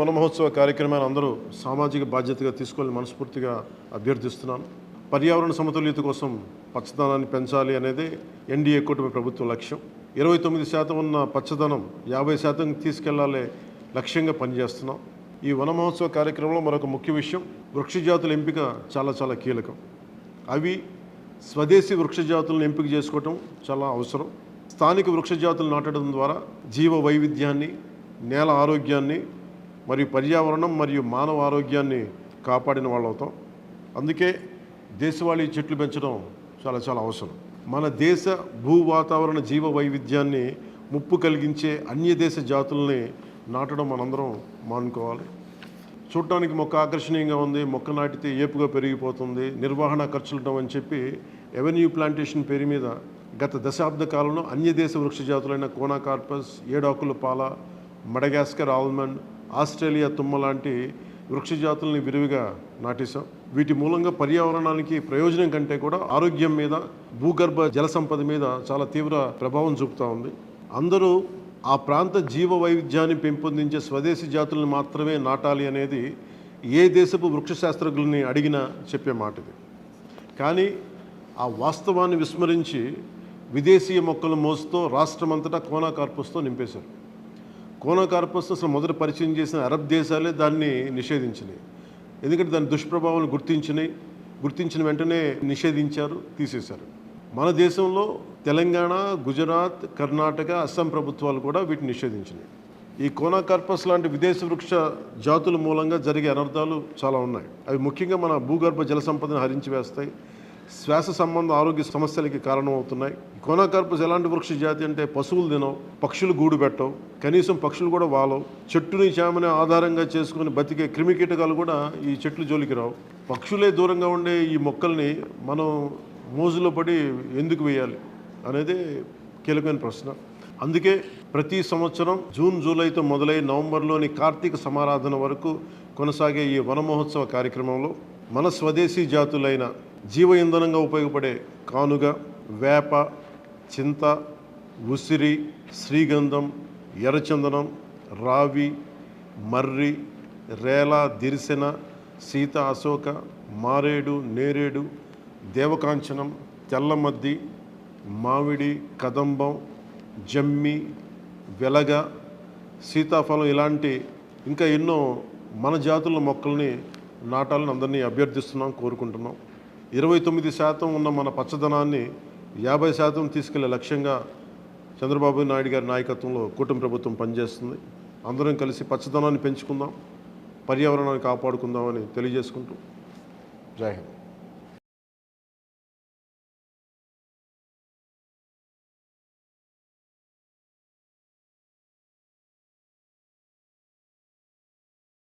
వన మహోత్సవ కార్యక్రమాన్ని అందరూ సామాజిక బాధ్యతగా తీసుకోవాలని మనస్ఫూర్తిగా అభ్యర్థిస్తున్నాను. పర్యావరణ సమతుల్యత కోసం పచ్చదనాన్ని పెంచాలి అనేది ఎన్డీఏ కూటమి ప్రభుత్వ లక్ష్యం. 29% ఉన్న పచ్చదనం 50% తీసుకెళ్లాలే లక్ష్యంగా పనిచేస్తున్నాం. ఈ వన మహోత్సవ కార్యక్రమంలో మరొక ముఖ్య విషయం, వృక్షజాతుల ఎంపిక చాలా కీలకం. అవి స్వదేశీ వృక్షజాతులను ఎంపిక చేసుకోవటం చాలా అవసరం. స్థానిక వృక్షజాతులు నాటడం ద్వారా జీవ వైవిధ్యాన్ని, నేల ఆరోగ్యాన్ని మరియు పర్యావరణం మరియు మానవ ఆరోగ్యాన్ని కాపాడిన వాళ్ళు అవుతాం. అందుకే దేశవాళీ చెట్లు పెంచడం చాలా అవసరం. మన దేశ భూ వాతావరణ జీవ వైవిధ్యాన్ని ముప్పు కలిగించే అన్య దేశ జాతుల్ని నాటడం మనందరం మానుకోవాలి. చూడటానికి మొక్క ఆకర్షణీయంగా ఉంది, మొక్క నాటితే ఏపుగా పెరిగిపోతుంది, నిర్వహణ ఖర్చులుంటాం అని చెప్పి ఎవెన్యూ ప్లాంటేషన్ పేరు మీద గత దశాబ్ద కాలంలో అన్యదేశ వృక్ష జాతులైన కోనాకార్పస్, ఏడాకుల పాల, మడగాస్కర్ ఆల్మండ్, ఆస్ట్రేలియా తుమ్మ లాంటి వృక్ష జాతుల్ని విరివిగా నాటేశాం. వీటి మూలంగా పర్యావరణానికి ప్రయోజనం కంటే కూడా ఆరోగ్యం మీద, భూగర్భ జల సంపద మీద చాలా తీవ్ర ప్రభావం చూపుతూ ఉంది. అందరూ ఆ ప్రాంత జీవ వైవిధ్యాన్ని పెంపొందించే స్వదేశీ జాతులను మాత్రమే నాటాలి అనేది ఏ దేశపు వృక్ష శాస్త్రజ్ఞుల్ని అడిగినా చెప్పే మాట ఇది. కానీ ఆ వాస్తవాన్ని విస్మరించి విదేశీయ మొక్కల మోసుతో రాష్ట్రమంతటా కోనాకార్పస్తో నింపేశారు. కోనాకార్పస్ అసలు మొదట పరిచయం చేసిన అరబ్ దేశాలే దాన్ని నిషేధించినాయి. ఎందుకంటే దాని దుష్ప్రభావాలను గుర్తించిన వెంటనే నిషేధించారు, తీసేశారు. మన దేశంలో తెలంగాణ, గుజరాత్, కర్ణాటక, అస్సాం ప్రభుత్వాలు కూడా వీటిని నిషేధించినాయి. ఈ కోనాకార్పస్ లాంటి విదేశ వృక్ష జాతుల మూలంగా జరిగే అనర్థాలు చాలా ఉన్నాయి. అవి ముఖ్యంగా మన భూగర్భ జల సంపదను హరించి వేస్తాయి, శ్వాస సంబంధ ఆరోగ్య సమస్యలకి కారణమవుతున్నాయి. కోనాకార్పస్ ఎలాంటి వృక్ష జాతి అంటే పశువులు తినవు, పక్షులు గూడు పెట్టవు, కనీసం పక్షులు కూడా వాలవు, చెట్టుని చేమని ఆధారంగా చేసుకుని బతికే క్రిమికీటకాలు కూడా ఈ చెట్లు జోలికి రావు. పక్షులే దూరంగా ఉండే ఈ మొక్కల్ని మనం మోజులో పడి ఎందుకు వేయాలి అనేది కీలకమైన ప్రశ్న. అందుకే ప్రతి సంవత్సరం జూన్, జూలైతో మొదలై నవంబర్లోని కార్తీక సమారాధన వరకు కొనసాగే ఈ వన మహోత్సవ కార్యక్రమంలో మన స్వదేశీ జాతులైన జీవ ఇంధనంగా ఉపయోగపడే కానుగ, వేప, చింత, ఉసిరి, శ్రీగంధం, ఎర్రచందనం, రావి, మర్రి, రేల, దిరిసెన, సీత, అశోక, మారేడు, నేరేడు, దేవకాంచనం, తెల్లమద్ది, మామిడి, కదంబం, జమ్మి, వెలగ, సీతాఫలం ఇలాంటి ఇంకా ఎన్నో మన జాతుల మొక్కల్ని నాటాలని అందరినీ అభ్యర్థిస్తున్నాం, కోరుకుంటున్నాం. 29% ఉన్న మన పచ్చదనాన్ని 50% తీసుకెళ్లే లక్ష్యంగా చంద్రబాబు నాయుడు గారి నాయకత్వంలో కూటమి ప్రభుత్వం పనిచేస్తుంది. అందరం కలిసి పచ్చదనాన్ని పెంచుకుందాం, పర్యావరణాన్ని కాపాడుకుందామని తెలియజేసుకుంటూ జై హింద్.